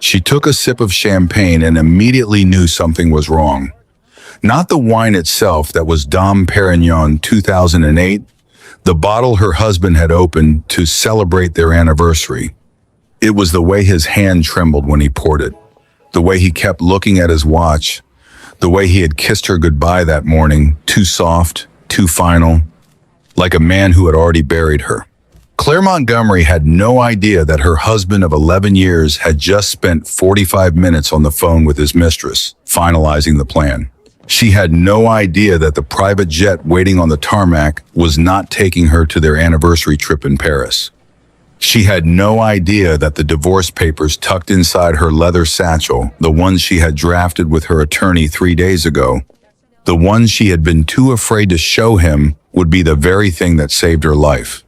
She took a sip of champagne and immediately knew something was wrong. Not the wine itself that was Dom Perignon 2008, the bottle her husband had opened to celebrate their anniversary. It was the way his hand trembled when he poured it, the way he kept looking at his watch, the way he had kissed her goodbye that morning, too soft, too final, like a man who had already buried her. Claire Montgomery had no idea that her husband of 11 years had just spent 45 minutes on the phone with his mistress, finalizing the plan. She had no idea that the private jet waiting on the tarmac was not taking her to their anniversary trip in Paris. She had no idea that the divorce papers tucked inside her leather satchel, the ones she had drafted with her attorney 3 days ago, the ones she had been too afraid to show him, would be the very thing that saved her life.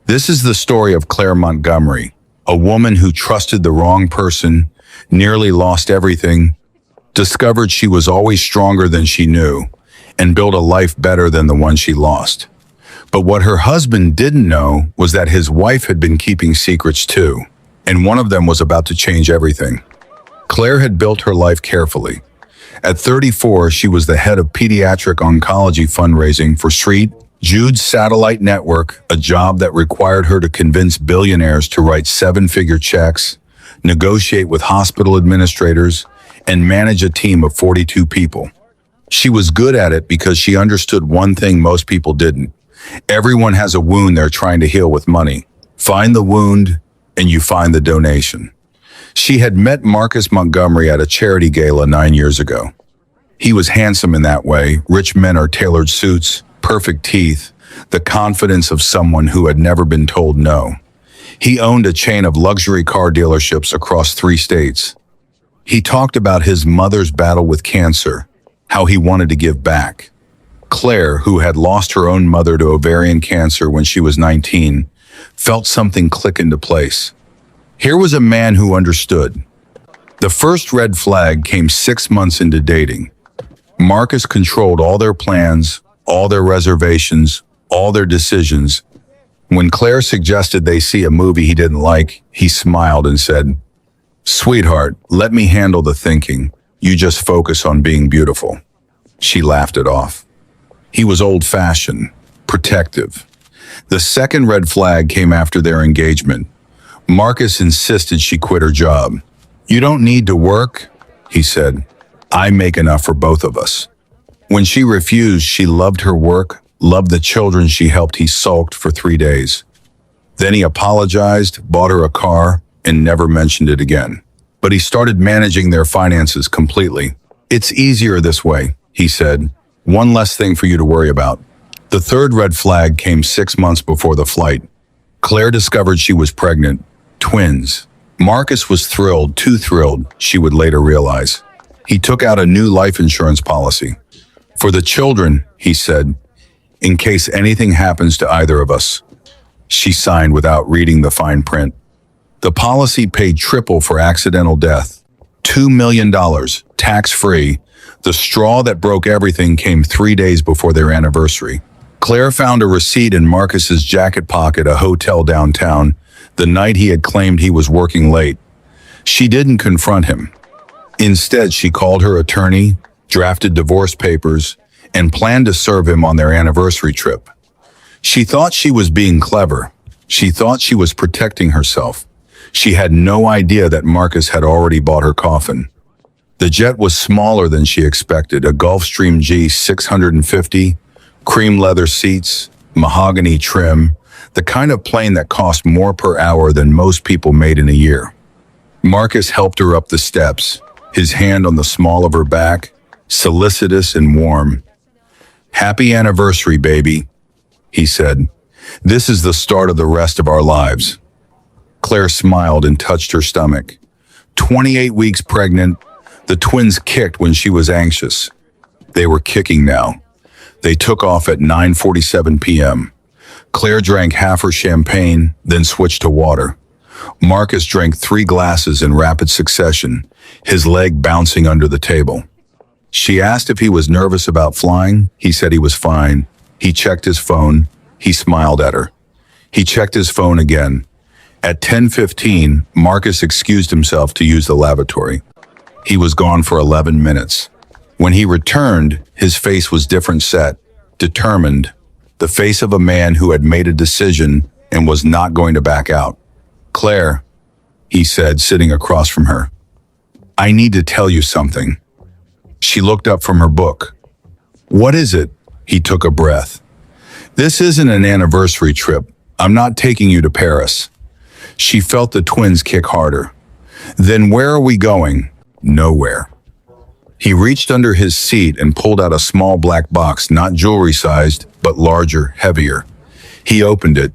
This is the story of Claire Montgomery, a woman who trusted the wrong person, nearly lost everything, discovered she was always stronger than she knew, and built a life better than the one she lost. But what her husband didn't know was that his wife had been keeping secrets too, and one of them was about to change everything. Claire had built her life carefully. At 34, she was the head of pediatric oncology fundraising for St. Jude's satellite network, a job that required her to convince billionaires to write 7-figure checks, negotiate with hospital administrators, and manage a team of 42 people. She was good at it because she understood one thing most people didn't. Everyone has a wound they're trying to heal with money. Find the wound, and you find the donation. She had met Marcus Montgomery at a charity gala 9 years ago. He was handsome in that way. Rich men are tailored suits, perfect teeth, the confidence of someone who had never been told no. He owned a chain of luxury car dealerships across 3 states. He talked about his mother's battle with cancer, how he wanted to give back. Claire, who had lost her own mother to ovarian cancer when she was 19, felt something click into place. Here was a man who understood. The first red flag came 6 months into dating. Marcus controlled all their plans, all their reservations, all their decisions. When Claire suggested they see a movie he didn't like, he smiled and said, "Sweetheart, let me handle the thinking. You just focus on being beautiful." She laughed it off. He was old-fashioned, protective. The second red flag came after their engagement. Marcus insisted she quit her job. "You don't need to work," he said. "I make enough for both of us." When she refused, she loved her work, loved the children she helped. He sulked for 3 days. Then he apologized, bought her a car, and never mentioned it again. But he started managing their finances completely. "It's easier this way," he said. "One less thing for you to worry about." The third red flag came 6 months before the flight. Claire discovered she was pregnant. Twins. Marcus was thrilled, too thrilled, she would later realize. He took out a new life insurance policy. "For the children," he said, "in case anything happens to either of us." She signed without reading the fine print. The policy paid triple for accidental death. $2 million, tax-free. The straw that broke everything came 3 days before their anniversary. Claire found a receipt in Marcus's jacket pocket, a hotel downtown, the night he had claimed he was working late. She didn't confront him. Instead, she called her attorney, drafted divorce papers, and planned to serve him on their anniversary trip. She thought she was being clever. She thought she was protecting herself. She had no idea that Marcus had already bought her coffin. The jet was smaller than she expected, a Gulfstream G650, cream leather seats, mahogany trim, the kind of plane that cost more per hour than most people made in a year. Marcus helped her up the steps, his hand on the small of her back, solicitous and warm. "Happy anniversary, baby," he said. "This is the start of the rest of our lives." Claire smiled and touched her stomach. 28 weeks pregnant, the twins kicked when she was anxious. They were kicking now. They took off at 9:47 p.m. Claire drank half her champagne, then switched to water. Marcus drank 3 glasses in rapid succession, his leg bouncing under the table. She asked if he was nervous about flying. He said he was fine. He checked his phone. He smiled at her. He checked his phone again. At 10:15, Marcus excused himself to use the lavatory. He was gone for 11 minutes. When he returned, his face was different set, determined, the face of a man who had made a decision and was not going to back out. "Claire," he said, sitting across from her, "I need to tell you something." She looked up from her book. "What is it?" He took a breath. "This isn't an anniversary trip. I'm not taking you to Paris." She felt the twins kick harder. "Then where are we going?" "Nowhere." He reached under his seat and pulled out a small black box, not jewelry-sized, but larger, heavier. He opened it.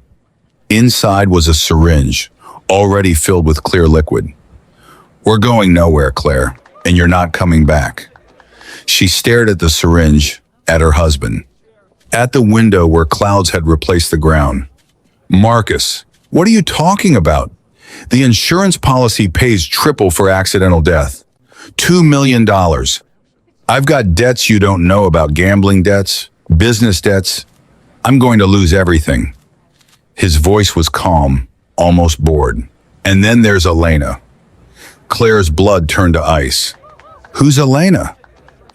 Inside was a syringe, already filled with clear liquid. "We're going nowhere, Claire, and you're not coming back." She stared at the syringe, at her husband, at the window where clouds had replaced the ground. "Marcus, what are you talking about? The insurance policy pays triple for accidental death. $2 million. I've got debts you don't know about, gambling debts, business debts. I'm going to lose everything." His voice was calm, almost bored. "And then there's Elena." Claire's blood turned to ice. "Who's Elena?"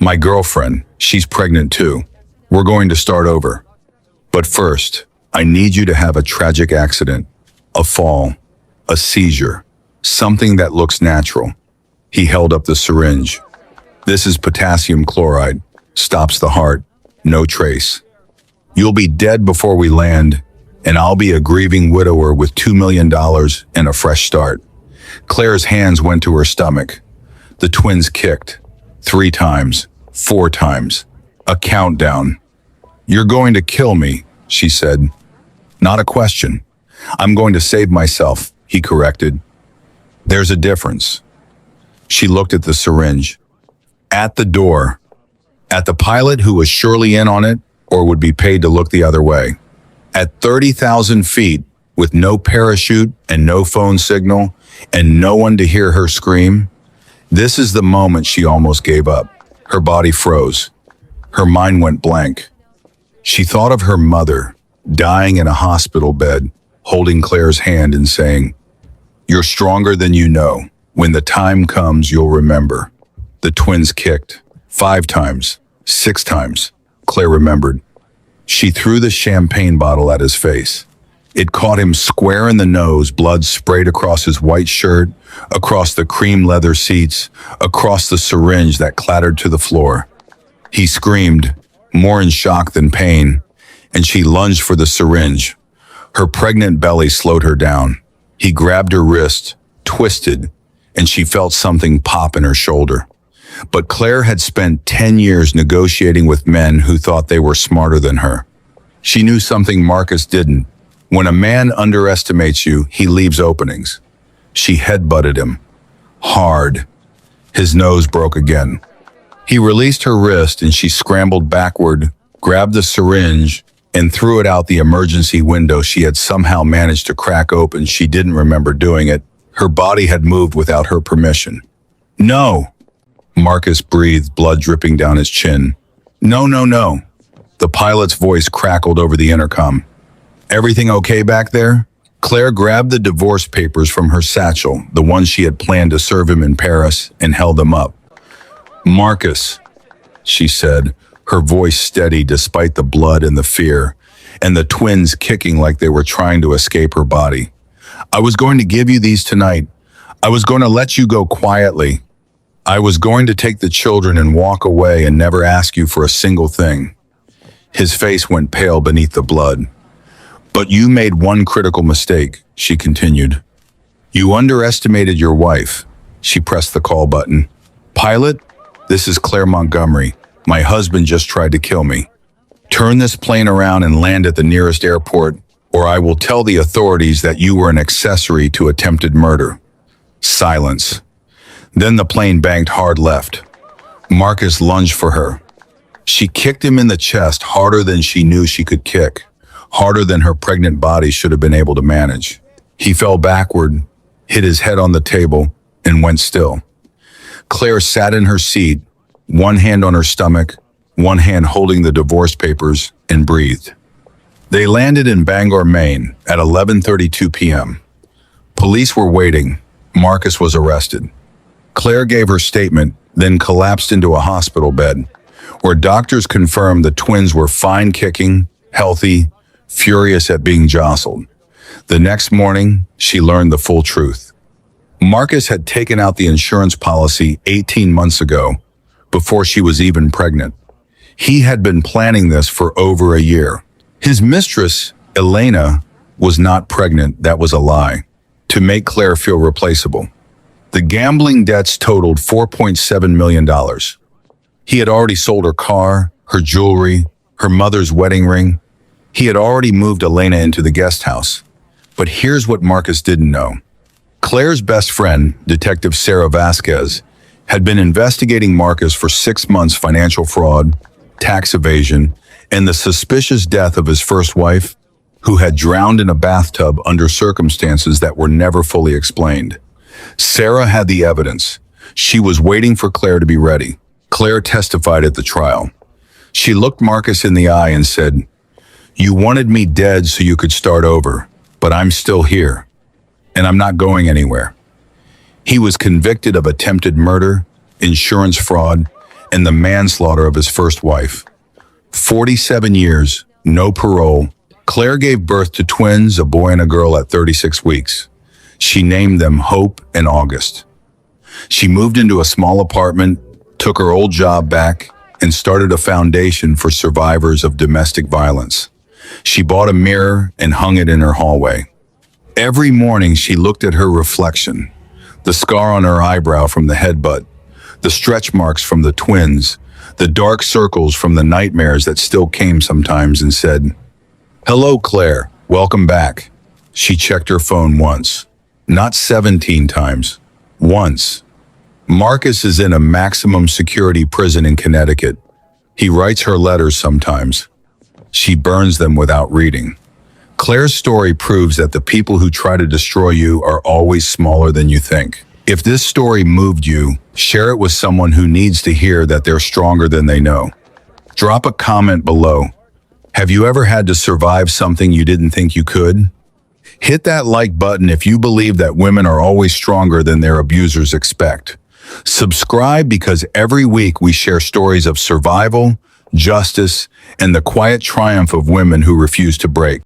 "My girlfriend. She's pregnant too. We're going to start over. But first, I need you to have a tragic accident, a fall, a seizure, something that looks natural." He held up the syringe. "This is potassium chloride. Stops the heart. No trace. You'll be dead before we land, and I'll be a grieving widower with $2 million and a fresh start." Claire's hands went to her stomach. The twins kicked. 3 times, 4 times. A countdown. "You're going to kill me," she said. "Not a question. I'm going to save myself," he corrected. "There's a difference." She looked at the syringe. At the door. At the pilot who was surely in on it or would be paid to look the other way. At 30,000 feet, with no parachute and no phone signal and no one to hear her scream, this is the moment she almost gave up. Her body froze. Her mind went blank. She thought of her mother, dying in a hospital bed, holding Claire's hand and saying, "You're stronger than you know. When the time comes, you'll remember." The twins kicked. 5 times, 6 times. Claire remembered. She threw the champagne bottle at his face. It caught him square in the nose, blood sprayed across his white shirt, across the cream leather seats, across the syringe that clattered to the floor. He screamed, more in shock than pain, and she lunged for the syringe. Her pregnant belly slowed her down. He grabbed her wrist, twisted, and she felt something pop in her shoulder. But Claire had spent 10 years negotiating with men who thought they were smarter than her. She knew something Marcus didn't. When a man underestimates you, he leaves openings. She headbutted him. Hard. His nose broke again. He released her wrist and she scrambled backward, grabbed the syringe, and threw it out the emergency window she had somehow managed to crack open. She didn't remember doing it. Her body had moved without her permission. "No!" Marcus breathed, blood dripping down his chin. "No, no, no." The pilot's voice crackled over the intercom. "Everything okay back there?" Claire grabbed the divorce papers from her satchel, the ones she had planned to serve him in Paris, and held them up. "Marcus," she said, her voice steady despite the blood and the fear, and the twins kicking like they were trying to escape her body. "I was going to give you these tonight. I was going to let you go quietly. I was going to take the children and walk away and never ask you for a single thing." His face went pale beneath the blood. "But you made one critical mistake," she continued. "You underestimated your wife." She pressed the call button. "Pilot, this is Claire Montgomery. My husband just tried to kill me. Turn this plane around and land at the nearest airport, or I will tell the authorities that you were an accessory to attempted murder." Silence. Then the plane banked hard left. Marcus lunged for her. She kicked him in the chest harder than she knew she could kick, harder than her pregnant body should have been able to manage. He fell backward, hit his head on the table, and went still. Claire sat in her seat, one hand on her stomach, one hand holding the divorce papers, and breathed. They landed in Bangor, Maine at 11:32 p.m. Police were waiting. Marcus was arrested. Claire gave her statement, then collapsed into a hospital bed, where doctors confirmed the twins were fine kicking, healthy, furious at being jostled. The next morning, she learned the full truth. Marcus had taken out the insurance policy 18 months ago, before she was even pregnant. He had been planning this for over a year. His mistress, Elena, was not pregnant. That was a lie, to make Claire feel replaceable. The gambling debts totaled $4.7 million. He had already sold her car, her jewelry, her mother's wedding ring. He had already moved Elena into the guest house. But here's what Marcus didn't know. Claire's best friend, Detective Sarah Vasquez, had been investigating Marcus for 6 months: financial fraud, tax evasion, and the suspicious death of his first wife, who had drowned in a bathtub under circumstances that were never fully explained. Sarah had the evidence. She was waiting for Claire to be ready. Claire testified at the trial. She looked Marcus in the eye and said, "You wanted me dead so you could start over, but I'm still here, and I'm not going anywhere." He was convicted of attempted murder, insurance fraud, and the manslaughter of his first wife. 47 years, no parole. Claire gave birth to twins, a boy and a girl, at 36 weeks. She named them Hope and August. She moved into a small apartment, took her old job back, and started a foundation for survivors of domestic violence. She bought a mirror and hung it in her hallway. Every morning she looked at her reflection, the scar on her eyebrow from the headbutt, the stretch marks from the twins, the dark circles from the nightmares that still came sometimes, and said, "Hello, Claire, welcome back." She checked her phone once, not 17 times, once. Marcus is in a maximum security prison in Connecticut. He writes her letters sometimes. She burns them without reading. Claire's story proves that the people who try to destroy you are always smaller than you think. If this story moved you, share it with someone who needs to hear that they're stronger than they know. Drop a comment below. Have you ever had to survive something you didn't think you could? Hit that like button if you believe that women are always stronger than their abusers expect. Subscribe, because every week we share stories of survival, justice, and the quiet triumph of women who refuse to break.